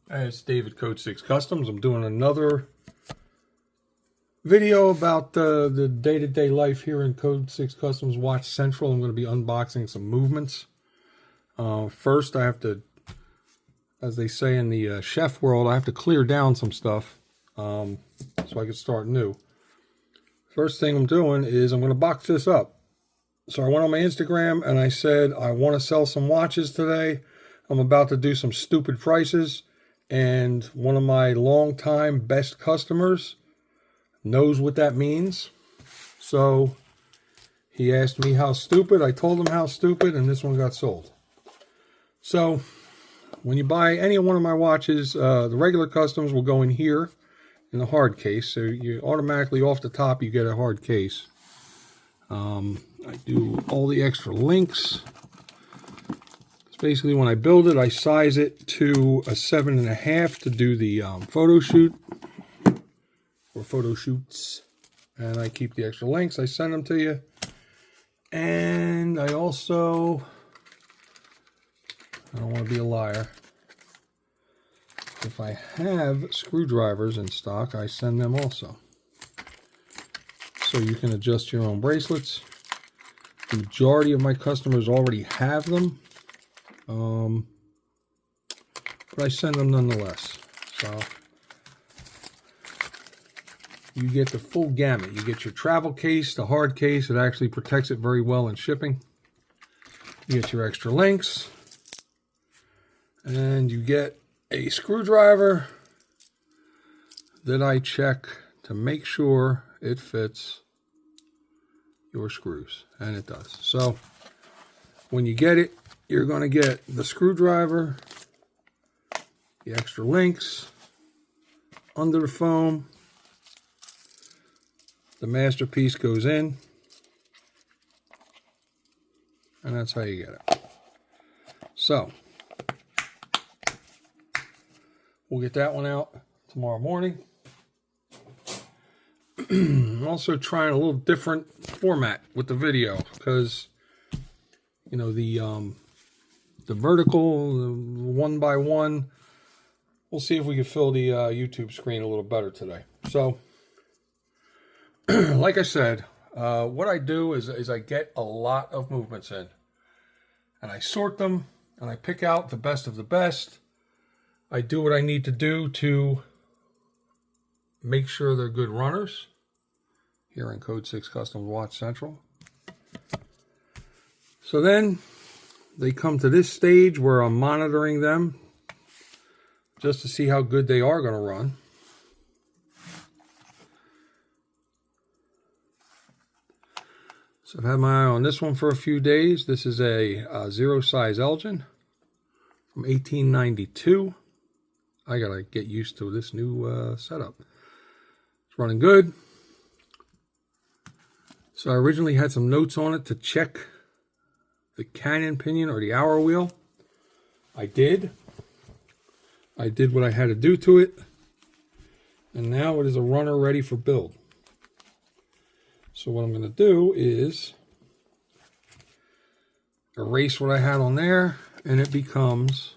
Hey, it's David Code 6 Customs. I'm doing another video about the day-to-day life here in Code 6 Customs Watch Central. I'm going to be unboxing some movements. First, I have to, as they say in the chef world, I have to clear down some stuff so I can start new. First thing I'm doing is I'm going to box this up. So I went on my Instagram and I said I want to sell some watches today. I'm about to do some stupid prices. And one of my longtime best customers knows what that means. So he asked me how stupid. I told him how stupid, and this one got sold. So when you buy any one of my watches, the regular customs will go in here in the hard case. So you automatically off the top, you get a hard case. I do all the extra links. Basically, when I build it, I size it to a 7.5 to do the photo shoot or photo shoots, and I keep the extra links. I send them to you, and I also, I don't want to be a liar, if I have screwdrivers in stock, I send them also, so you can adjust your own bracelets. The majority of my customers already have them. But I send them nonetheless. So you get the full gamut. You get your travel case, the hard case. It actually protects it very well in shipping. You get your extra links. And you get a screwdriver that I check to make sure it fits your screws. And it does. So when you get it, you're going to get the screwdriver, the extra links, under the foam. The masterpiece goes in, and that's how you get it. So, we'll get that one out tomorrow morning. I'm also trying a little different format with the video because, you know, the vertical, the 1x1, we'll see if we can fill the YouTube screen a little better today. So, like I said, what I do is I get a lot of movements in, and I sort them, and I pick out the best of the best. I do what I need to do to make sure they're good runners here in Code 6 Custom Watch Central. So then they come to this stage where I'm monitoring them just to see how good they are going to run. So I've had my eye on this one for a few days. This is a zero size Elgin from 1892. I got to get used to this new setup. It's running good. So I originally had some notes on it to check the cannon pinion or the hour wheel. I did what I had to do to it, and now it is a runner ready for build. So what I'm going to do is erase what I had on there, and it becomes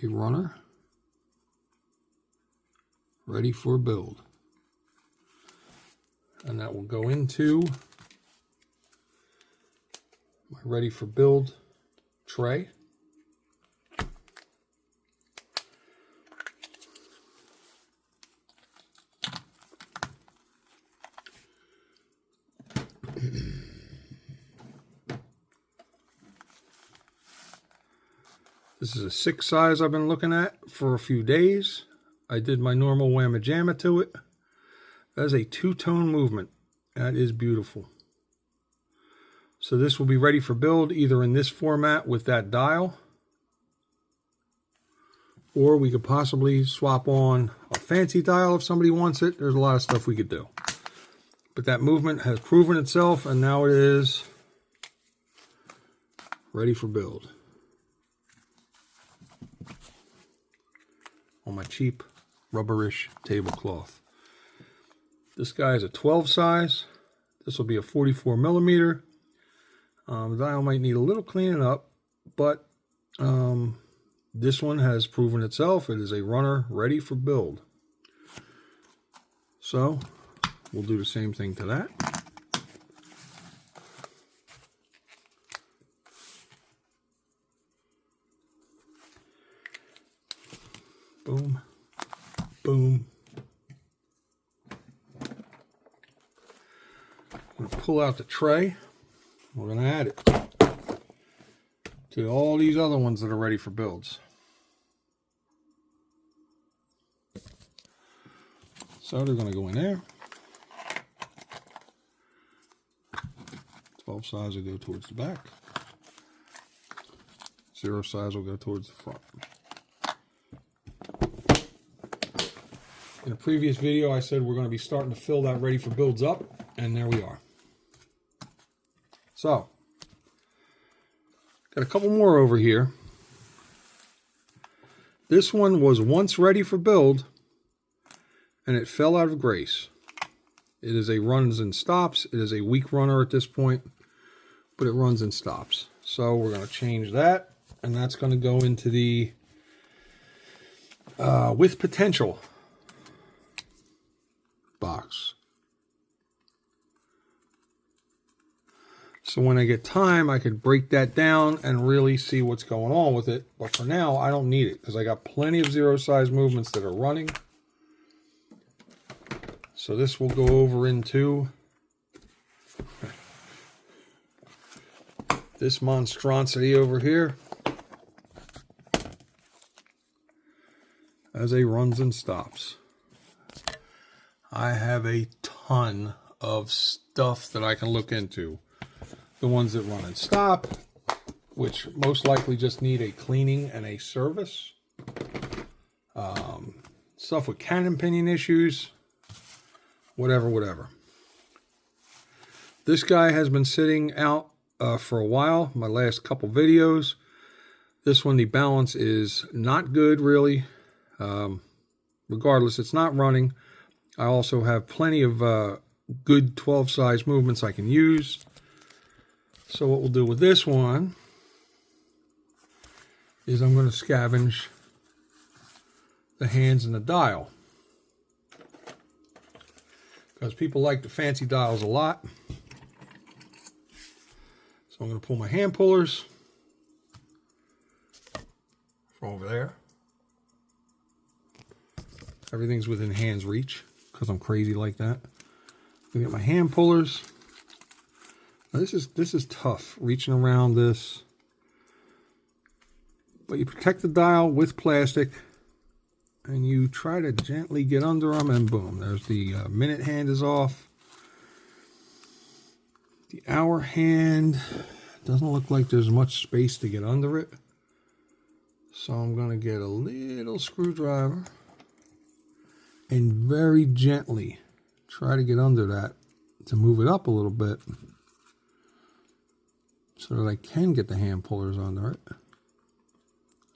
a runner ready for build. And that will go into my ready for build tray. This is a 6 size I've been looking at for a few days. I did my normal whamma jamma to it. That is a two-tone movement. That is beautiful. So this will be ready for build either in this format with that dial, or we could possibly swap on a fancy dial if somebody wants it. There's a lot of stuff we could do. But that movement has proven itself, and now it is ready for build. On my cheap rubberish tablecloth. This guy is a 12 size. This will be a 44 millimeter. The dial might need a little cleaning up, but this one has proven itself. It is a runner ready for build. So we'll do the same thing to that. Boom, boom. I'm going to pull out the tray. We're going to add it to all these other ones that are ready for builds. So they're going to go in there. 12 size will go towards the back. 0 size will go towards the front. In a previous video, I said we're going to be starting to fill that ready for builds up, and there we are. So, got a couple more over here. This one was once ready for build, and it fell out of grace. It is a runs and stops. It is a weak runner at this point, but it runs and stops. So we're going to change that, and that's going to go into the with potential box. So when I get time, I could break that down and really see what's going on with it. But for now, I don't need it because I got plenty of 0 size movements that are running. So this will go over into this monstrosity over here as a runs and stops. I have a ton of stuff that I can look into. The ones that run and stop, which most likely just need a cleaning and a service. Stuff with cannon pinion issues. Whatever. This guy has been sitting out for a while. My last couple videos. This one, the balance is not good, really. Regardless, it's not running. I also have plenty of good 12 size movements I can use. So what we'll do with this one is I'm going to scavenge the hands and the dial. Because people like the fancy dials a lot. So I'm going to pull my hand pullers from over there. Everything's within hand's reach because I'm crazy like that. I get my hand pullers. Now this is tough, reaching around this. But you protect the dial with plastic, and you try to gently get under them, and boom, there's the minute hand is off. The hour hand doesn't look like there's much space to get under it. So I'm going to get a little screwdriver and very gently try to get under that to move it up a little bit so that I can get the hand pullers under it.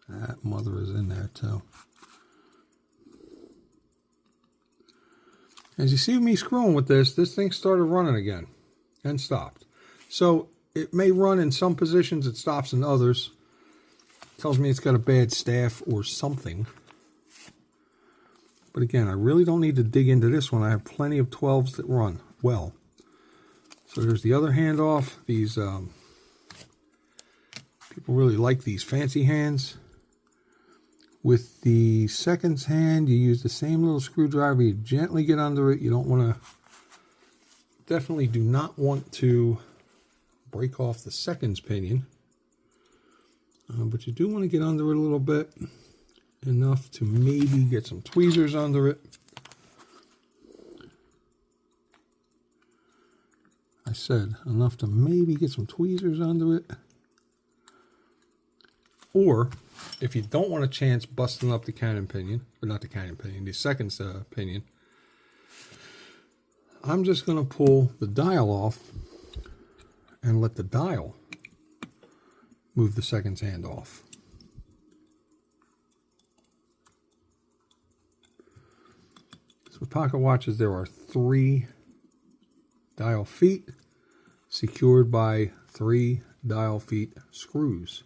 That mother is in there too. As you see me screwing with this thing started running again and stopped. So it may run in some positions, it stops in others. Tells me it's got a bad staff or something. But again, I really don't need to dig into this one. I have plenty of 12s that run well. So there's the other hand off. These people really like these fancy hands. With the seconds hand, you use the same little screwdriver. You gently get under it. You don't want to, definitely do not want to break off the seconds pinion. But you do want to get under it a little bit. Enough to maybe get some tweezers under it. I said enough to maybe get some tweezers under it. Or if you don't want a chance busting up the cannon pinion, or not the cannon pinion, the seconds pinion, I'm just going to pull the dial off and let the dial move the seconds hand off. So with pocket watches, there are 3 dial feet, secured by 3 dial feet screws.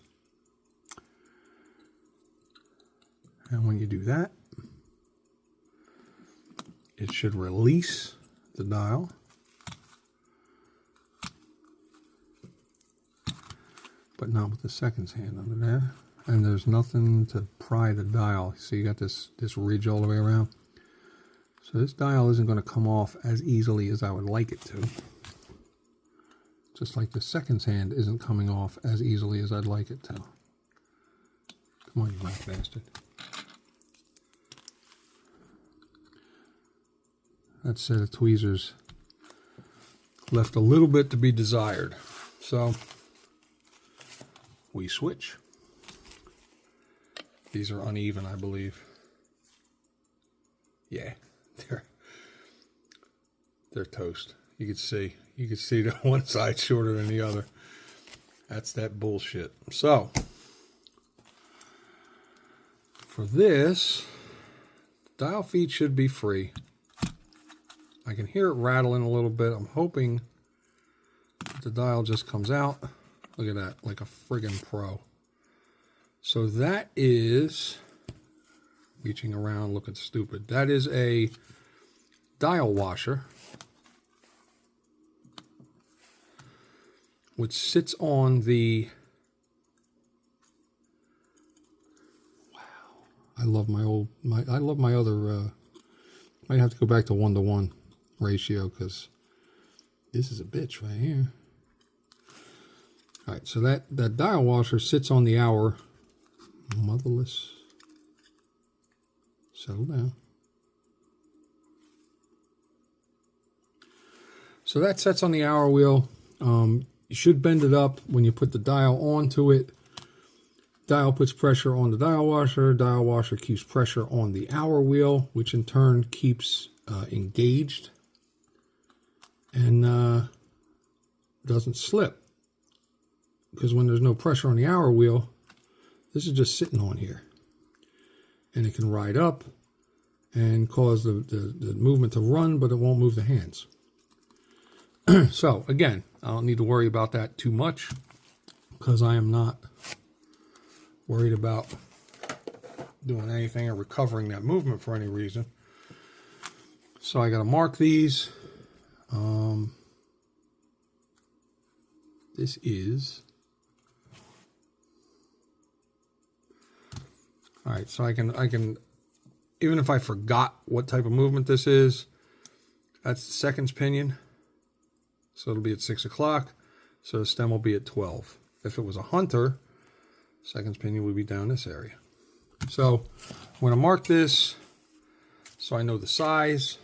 And when you do that, it should release the dial. But not with the seconds hand under there. And there's nothing to pry the dial. So you got this ridge all the way around. So this dial isn't going to come off as easily as I would like it to. Just like the seconds hand isn't coming off as easily as I'd like it to. Come on, you black bastard. That set of tweezers left a little bit to be desired. So we switch. These are uneven, I believe. Yeah, they're toast. You can see that one side shorter than the other. That's that bullshit. So for this, dial feet should be free. I can hear it rattling a little bit. I'm hoping the dial just comes out. Look at that, like a friggin' pro. So that is, reaching around looking stupid. That is a dial washer, which sits on the, wow. I love my other, might have to go back to 1-to-1 ratio because this is a bitch right here. All right, so that dial washer sits on the hour. Motherless. Settle down. So that sets on the hour wheel. You should bend it up when you put the dial onto it. Dial puts pressure on the dial washer. Dial washer keeps pressure on the hour wheel, which in turn keeps engaged and doesn't slip. Because when there's no pressure on the hour wheel, this is just sitting on here. And it can ride up and cause the movement to run, but it won't move the hands. So, again, I don't need to worry about that too much because I am not worried about doing anything or recovering that movement for any reason. So I got to mark these. This is... All right, so I can, even if I forgot what type of movement this is, that's the seconds pinion. So it'll be at 6 o'clock. So the stem will be at 12. If it was a hunter, seconds pinion would be down this area. So I'm going to mark this so I know the size.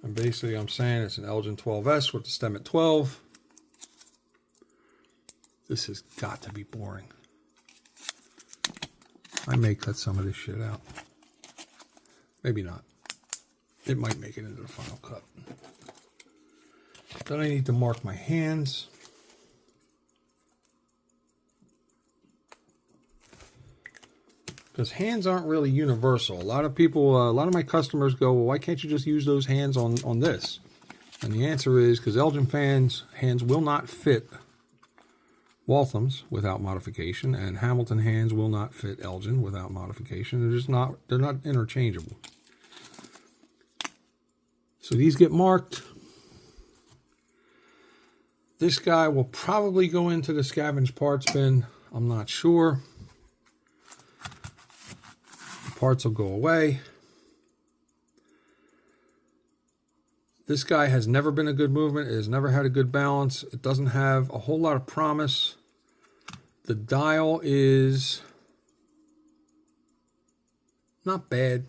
And basically I'm saying it's an Elgin 12S with the stem at 12. This has got to be boring. I may cut some of this shit out. Maybe not. It might make it into the final cut. Then I need to mark my hands. Because hands aren't really universal. A lot of people, a lot of my customers go, well, why can't you just use those hands on this? And the answer is because Elgin fans' hands will not fit Waltham's without modification, and Hamilton hands will not fit Elgin without modification. They're not interchangeable. So these get marked. This guy will probably go into the scavenged parts bin. I'm not sure. The parts will go away. This guy has never been a good movement. It has never had a good balance. It doesn't have a whole lot of promise. The dial is not bad.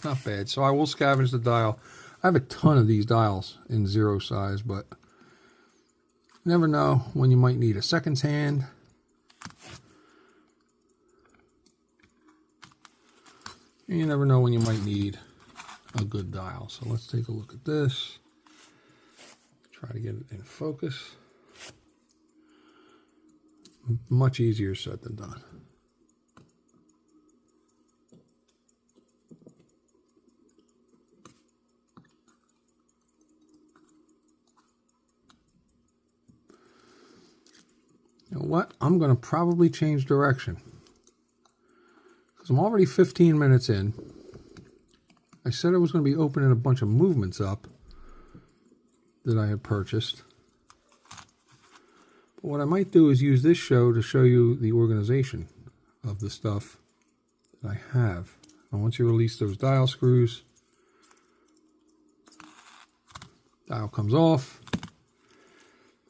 Not bad. So I will scavenge the dial. I have a ton of these dials in 0 size, but you never know when you might need a seconds hand. And you never know when you might need a good dial. So let's take a look at this. Try to get it in focus. Much easier said than done. You know what? I'm going to probably change direction. Because I'm already 15 minutes in. I said I was going to be opening a bunch of movements up that I had purchased. But what I might do is use this show to show you the organization of the stuff that I have. And once you release those dial screws, dial comes off.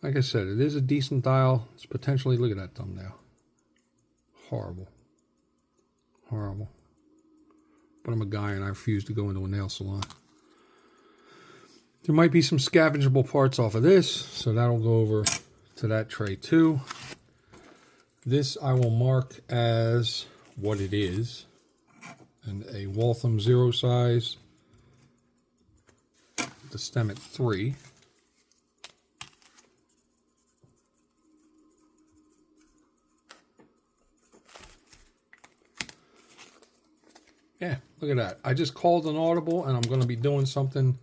Like I said, it is a decent dial. It's potentially, look at that thumbnail. Horrible. Horrible. But I'm a guy and I refuse to go into a nail salon. There might be some scavengeable parts off of this, so that'll go over to that tray too. This I will mark as what it is, and a Waltham 0 size, the stem at 3. Yeah, look at that. I just called an audible and I'm going to be doing something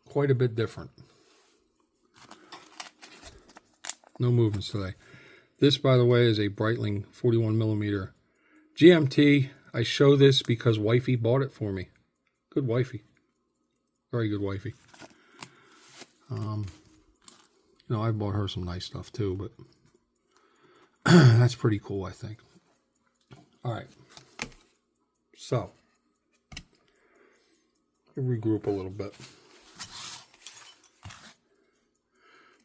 quite a bit different. No movements today. This, by the way, is a Breitling 41mm GMT. I show this because wifey bought it for me. Good wifey. Very good wifey. You know, I bought her some nice stuff too, but that's pretty cool, I think. All right. So, regroup a little bit.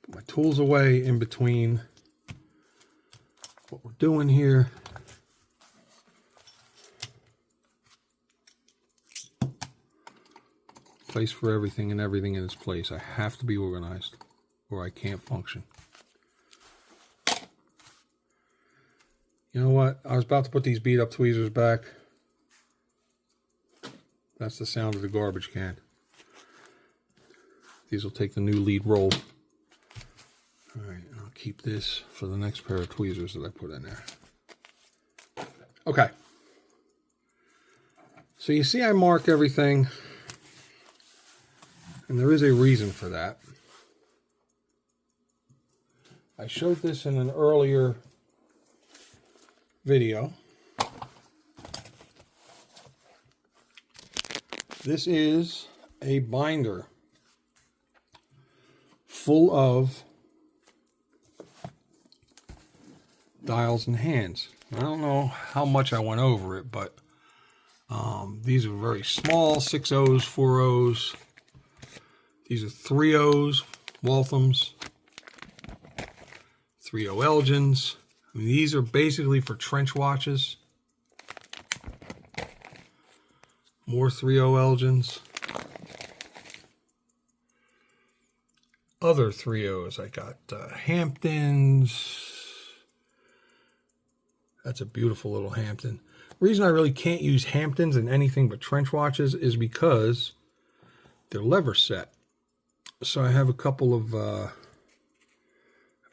Put my tools away in between what we're doing here. Place for everything and everything in its place. I have to be organized or I can't function. You know what? I was about to put these beat up tweezers back. That's the sound of the garbage can. These will take the new lead roll. Alright, I'll keep this for the next pair of tweezers that I put in there. Okay. So you see I mark everything. And there is a reason for that. I showed this in an earlier video. This is a binder full of dials and hands. I don't know how much I went over it, but these are very small, 6 O's, 4 O's. These are 3 O's, Walthams, 3 O Elgins. I mean, these are basically for trench watches. More 3 O Elgins. Other 3 O's. I got Hamptons. That's a beautiful little Hampton. The reason I really can't use Hamptons in anything but trench watches is because they're lever set. So I have a couple of a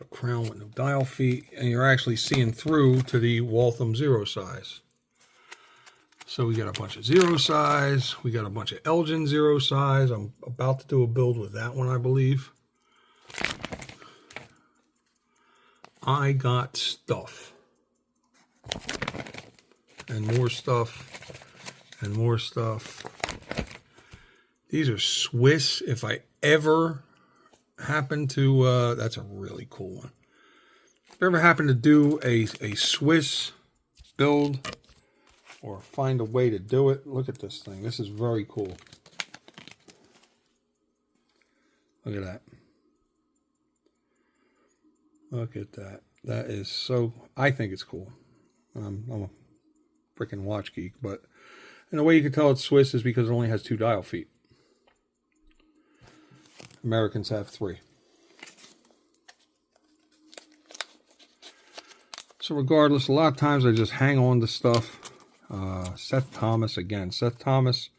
crown with no dial feet, and you're actually seeing through to the Waltham 0 size. So we got a bunch of 0 size. We got a bunch of Elgin 0 size. I'm about to do a build with that one, I believe. I got stuff. And more stuff. And more stuff. These are Swiss. If I ever happen to, that's a really cool one. If I ever happen to do a Swiss build, or find a way to do it. Look at this thing. This is very cool. Look at that. Look at that. That is so, I think it's cool. I'm a freaking watch geek, but and the way you can tell it's Swiss is because it only has 2 dial feet. Americans have 3. So regardless, a lot of times I just hang on to stuff. Seth Thomas again. Seth Thomas,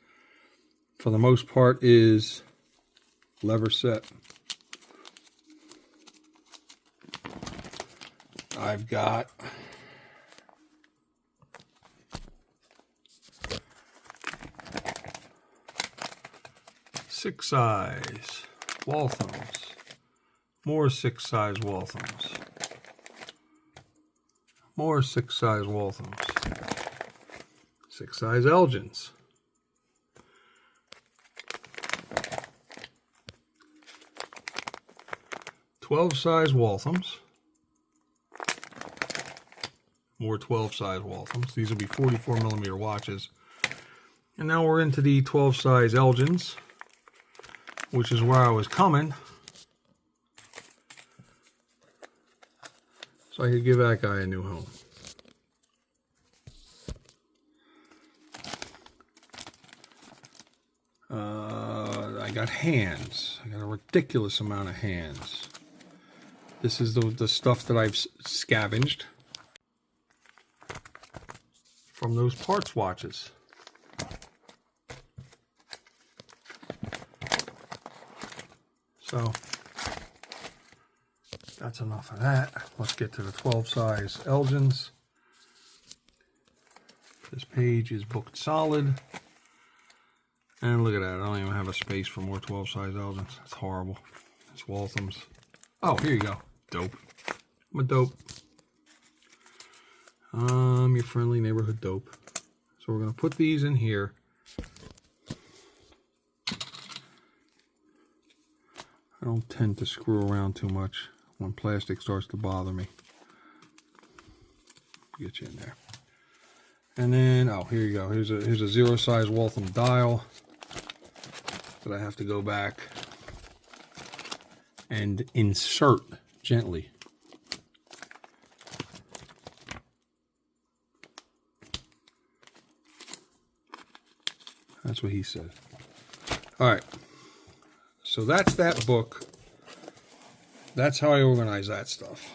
for the most part, is lever set. I've got six size Walthams, more 6 size Walthams. More 6-size Walthams. 6-size Elgins. 12-size Walthams. More 12-size Walthams. These will be 44mm watches. And now we're into the 12-size Elgins, which is where I was coming. So I could give that guy a new home. I got hands. I got a ridiculous amount of hands. This is the stuff that I've scavenged from those parts watches. So that's enough of that. Let's get to the 12-size Elgins. This page is booked solid. And look at that. I don't even have a space for more 12-size Elgins. That's horrible. It's Walthams. Oh, here you go. Dope. I'm a dope. Your friendly neighborhood dope. So we're going to put these in here. I don't tend to screw around too much when plastic starts to bother me. Get you in there. And then, oh, here you go. Here's a 0-size Waltham dial that I have to go back and insert gently. That's what he said. All right. So that's that book. That's how I organize that stuff.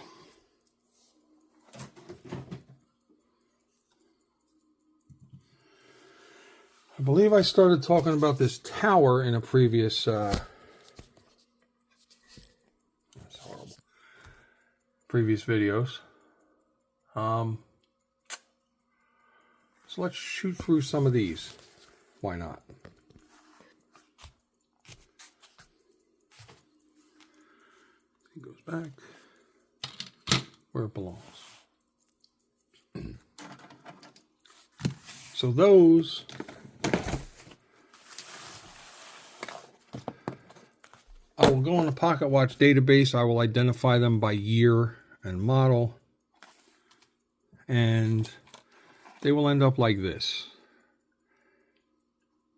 I believe I started talking about this tower in a previous that's horrible. Previous videos. So let's shoot through some of these. Why not? It goes back where it belongs. So those I will go on the Pocket Watch database. I will identify them by year and model. And they will end up like this.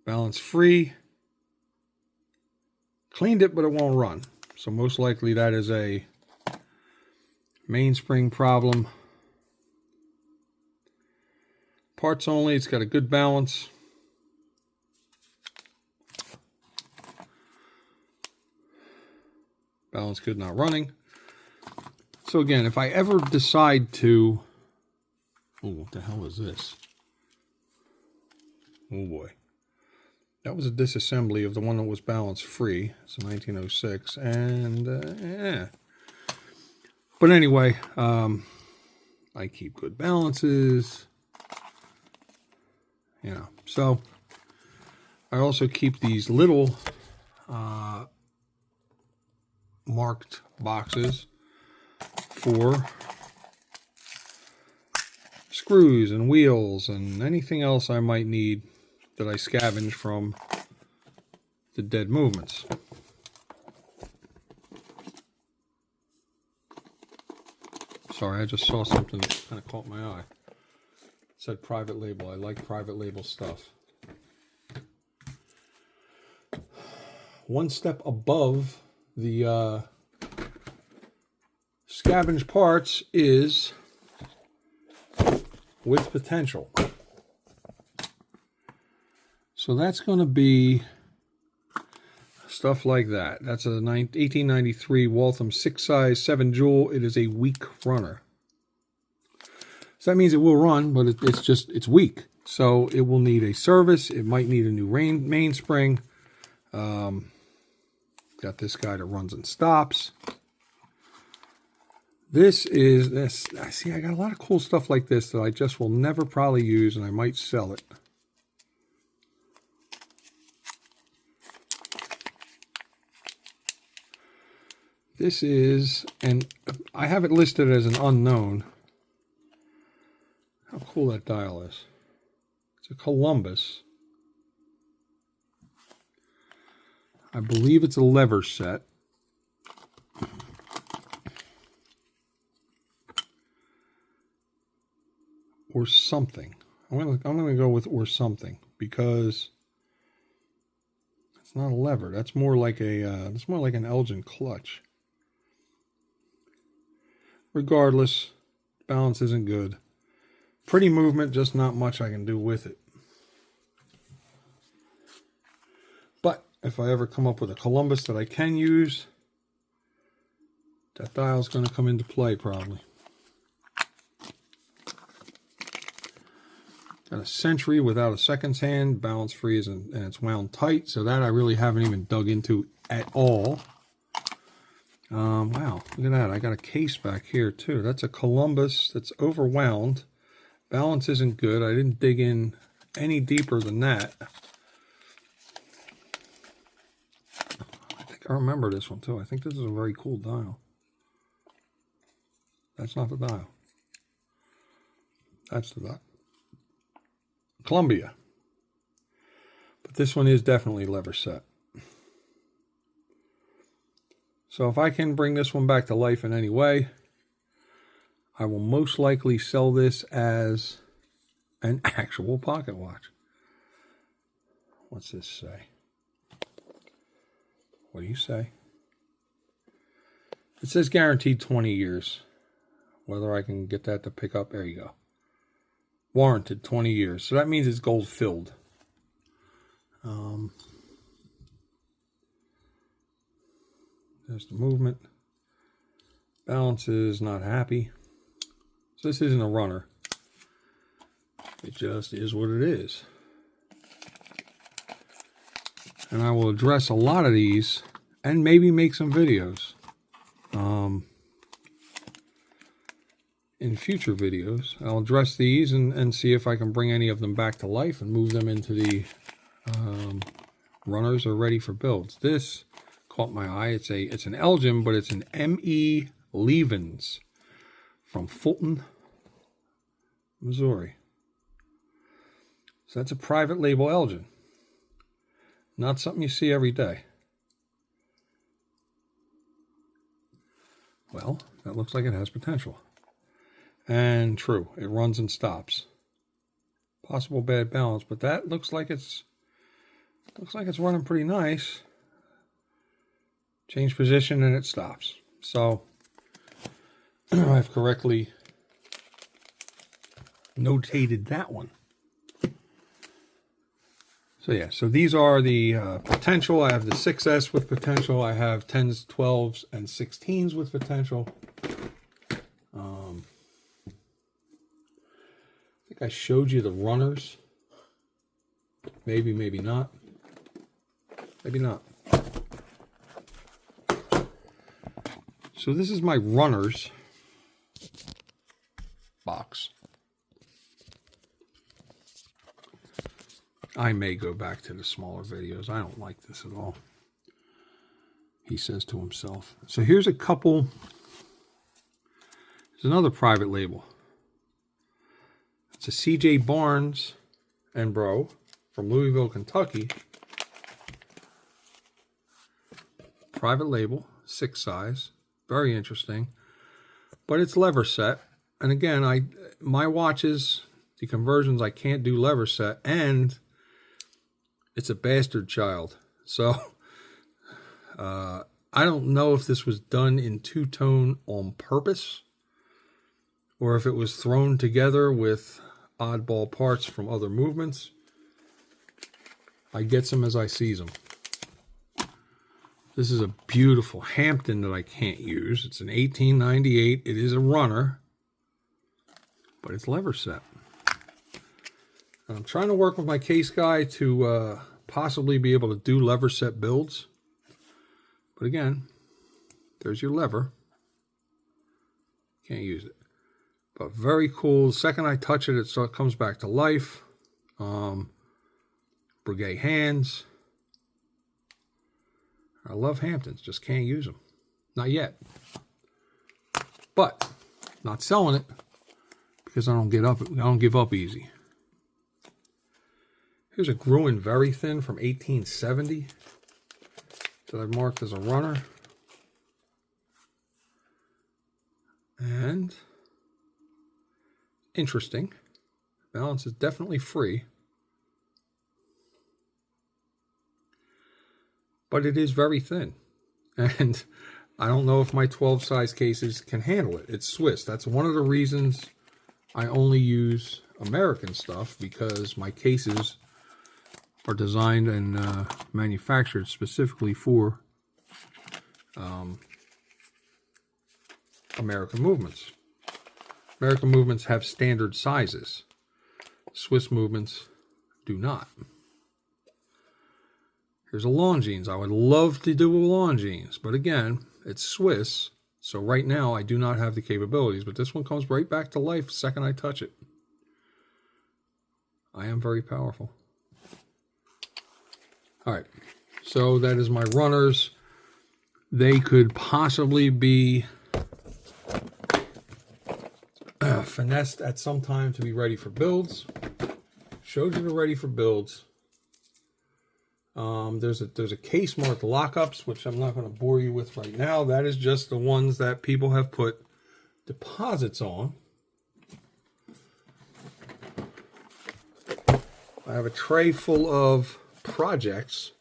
Balance free. Cleaned it, but it won't run. So most likely that is a mainspring problem. Parts only. It's got a good balance. Balance good, not running. So again, if I ever decide to... Oh, what the hell is this? Oh boy. That was a disassembly of the one that was balance free. It's a 1906. And, yeah. But anyway, I keep good balances. You know, so I also keep these little marked boxes for screws and wheels and anything else I might need that I scavenge from the dead movements. Sorry, I just saw something that kind of caught my eye. It said private label. I like private label stuff. One step above the scavenge parts is with potential. So that's going to be stuff like that. That's a 1893 Waltham 6-size 7 jewel. It is a weak runner. So that means it will run, but it's weak. So it will need a service. It might need a new mainspring. Got this guy that runs and stops. This. I see. I got a lot of cool stuff like this that I just will never probably use, and I might sell it. This is, and I have it listed as an unknown. cool that dial is. It's a Columbus. I believe it's a lever set. Or something. I'm gonna go with or something because it's not a lever. That's more like an Elgin clutch. Regardless, balance isn't good. Pretty movement, just not much I can do with it. But if I ever come up with a Columbus that I can use, that dial's going to come into play probably. Got a Century without a seconds hand, balance free and it's wound tight, so that I really haven't even dug into at all. Wow, look at that. I got a case back here too. That's a Columbus that's overwound. Balance isn't good. I didn't dig in any deeper than that. I think I remember this one too. I think this is a very cool dial. That's not the dial. That's the dial. Columbia. But this one is definitely lever set. So if I can bring this one back to life in any way, I will most likely sell this as an actual pocket watch. What's this say? What do you say? It says guaranteed 20 years. Whether I can get that to pick up, there you go. Warranted 20 years. So that means it's gold filled. There's the movement. Balance is not happy. So this isn't a runner. It just is what it is. And I will address a lot of these and maybe make some videos. In future videos, I'll address these and see if I can bring any of them back to life and move them into the runners or ready for builds. This caught my eye. It's an Elgin, but it's an M.E. Levens from Fulton, Missouri. So that's a private label Elgin. Not something you see every day. Well, that looks like it has potential. And true, it runs and stops. Possible bad balance, but that looks like it's running pretty nice. Change position and it stops. So I've correctly notated that one. So yeah, so these are the potential. I have the 6S with potential. I have 10s, 12s, and 16s with potential. I think I showed you the runners. Maybe, maybe not. Maybe not. So this is my runners box. I may go back to the smaller videos. I don't like this at all. He says to himself. So here's a couple. There's another private label. It's a C.J. Barnes and Bro from Louisville, Kentucky. Private label, 6 size. Very interesting. But it's lever set. And again, my watches, the conversions, I can't do lever set. And it's a bastard child. So I don't know if this was done in two-tone on purpose or if it was thrown together with oddball parts from other movements. I get them as I see them. This is a beautiful Hampton that I can't use. It's an 1898. It is a runner, but it's lever set. And I'm trying to work with my case guy to possibly be able to do lever set builds. But again, there's your lever. Can't use it. But very cool. The second I touch it, it comes back to life. Breguet hands. I love Hamptons. Just can't use them. Not yet. But not selling it because I don't give up easy. Here's a Gruen very thin from 1870 that I've marked as a runner. And interesting. Balance is definitely free. But it is very thin. And I don't know if my 12 size cases can handle it. It's Swiss. That's one of the reasons I only use American stuff, because my cases are designed and manufactured specifically for American movements. American movements have standard sizes. Swiss movements do not. Here's a Longines. I would love to do a Longines, but again, it's Swiss, so right now I do not have the capabilities, but this one comes right back to life the second I touch it. I am very powerful. All right, so that is my runners. They could possibly be finessed at some time to be ready for builds. Showed you the ready for builds. There's a case marked lockups, which I'm not going to bore you with right now. That is just the ones that people have put deposits on. I have a tray full of projects.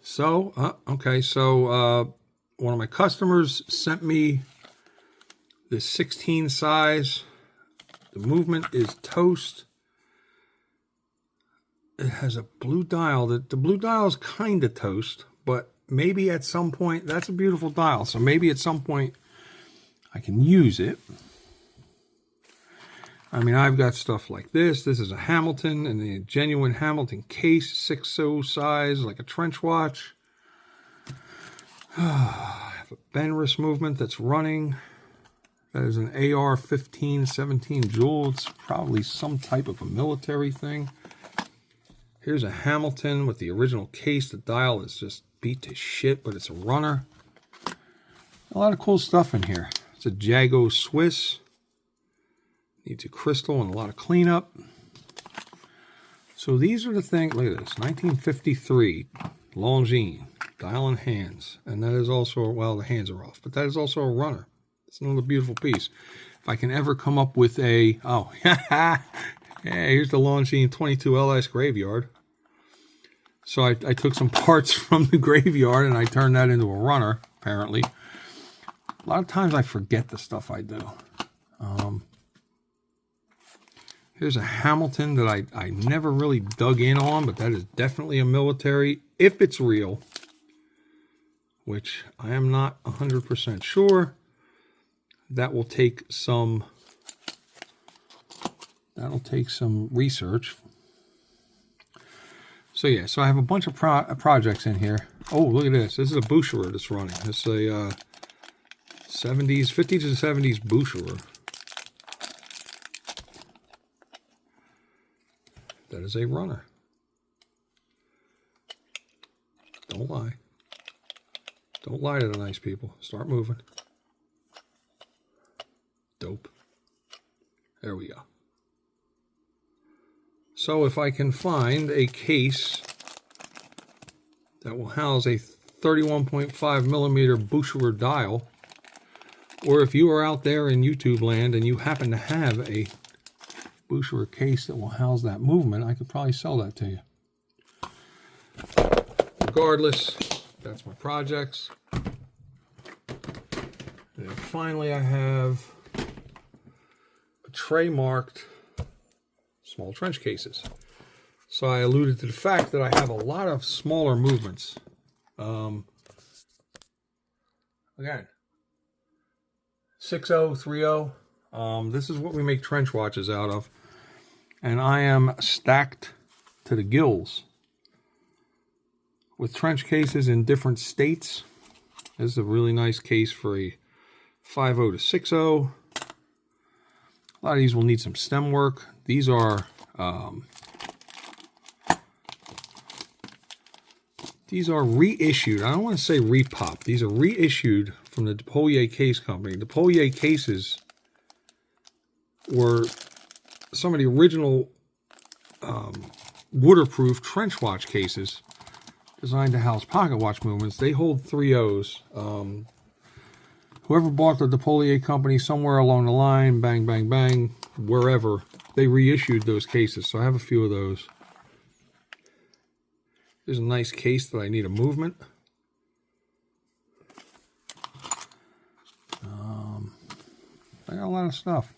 So, one of my customers sent me this 16 size. The movement is toast. It has a blue dial. The blue dial is kind of toast, but maybe at some point, that's a beautiful dial. So maybe at some point I can use it. I mean, I've got stuff like this. This is a Hamilton, and the genuine Hamilton case, 6.0 size, like a trench watch. I have a Benris movement that's running. That is an AR 1517 Jewel. It's probably some type of a military thing. Here's a Hamilton with the original case. The dial is just beat to shit, but it's a runner. A lot of cool stuff in here. It's a Jago Swiss. Needs a crystal and a lot of cleanup. So these are the things. Look at this. 1953 Longines. Dial and hands. And that is also, well, the hands are off, but that is also a runner. It's another beautiful piece. If I can ever come up with a, oh, yeah, here's the Longines 22 LS Graveyard. So I took some parts from the graveyard and I turned that into a runner, apparently. A lot of times I forget the stuff I do. Here's a Hamilton that I never really dug in on, but that is definitely a military, if it's real, which I am not 100% sure. That will take some research. So yeah, so I have a bunch of projects in here. Oh, look at this. This is a Boucherer that's running. It's a 50s to 70s Boucherer. That is a runner. Don't lie. Don't lie to the nice people. Start moving. Dope. There we go. So if I can find a case that will house a 31.5 millimeter Boucherer dial, or if you are out there in YouTube land and you happen to have a Boucherer case that will house that movement, I could probably sell that to you. Regardless, that's my projects. And finally I have a tray marked small trench cases. So I alluded to the fact that I have a lot of smaller movements. Again, 6.0, 3.0. This is what we make trench watches out of. And I am stacked to the gills with trench cases in different states. This is a really nice case for a 5.0 to 6.0. A lot of these will need some stem work. These are reissued. I don't want to say repop. These are reissued from the DePollier Case Company. DePollier cases were some of the original waterproof trench watch cases designed to house pocket watch movements. They hold 3/0s. Whoever bought the DePollier company somewhere along the line, bang, bang, bang, wherever, they reissued those cases. So I have a few of those. There's a nice case that I need a movement. I got a lot of stuff.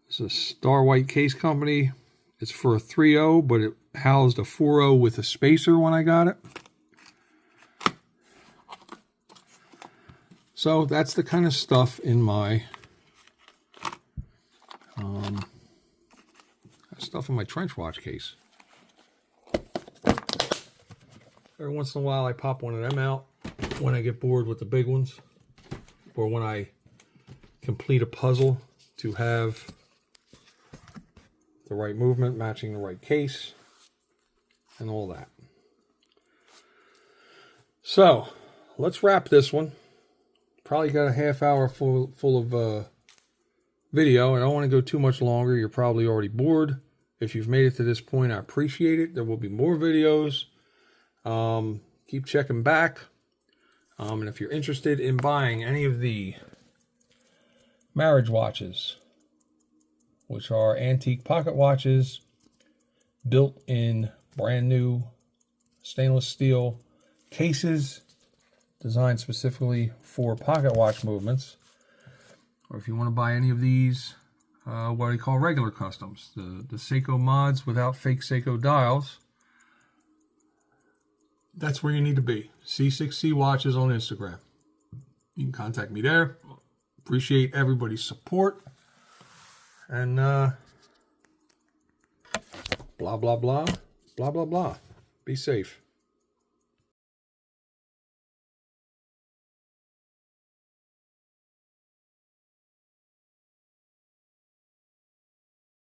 This is a Star White Case Company. It's for a 3/0, but it housed a 4/0 with a spacer when I got it. So that's the kind of stuff in my trench watch case. Every once in a while I pop one of them out when I get bored with the big ones, or when I complete a puzzle to have the right movement matching the right case and all that. So let's wrap this one. Probably got a half hour full of video. I don't want to go too much longer. You're probably already bored. If you've made it to this point, I appreciate it. There will be more videos. Keep checking back. And if you're interested in buying any of the marriage watches, which are antique pocket watches built in brand new stainless steel cases designed specifically for pocket watch movements, or if you want to buy any of these, what I call regular customs, the Seiko mods without fake Seiko dials, that's where you need to be. C6C Watches on Instagram. You can contact me there. Appreciate everybody's support. And blah, blah, blah, blah, blah, blah. Be safe.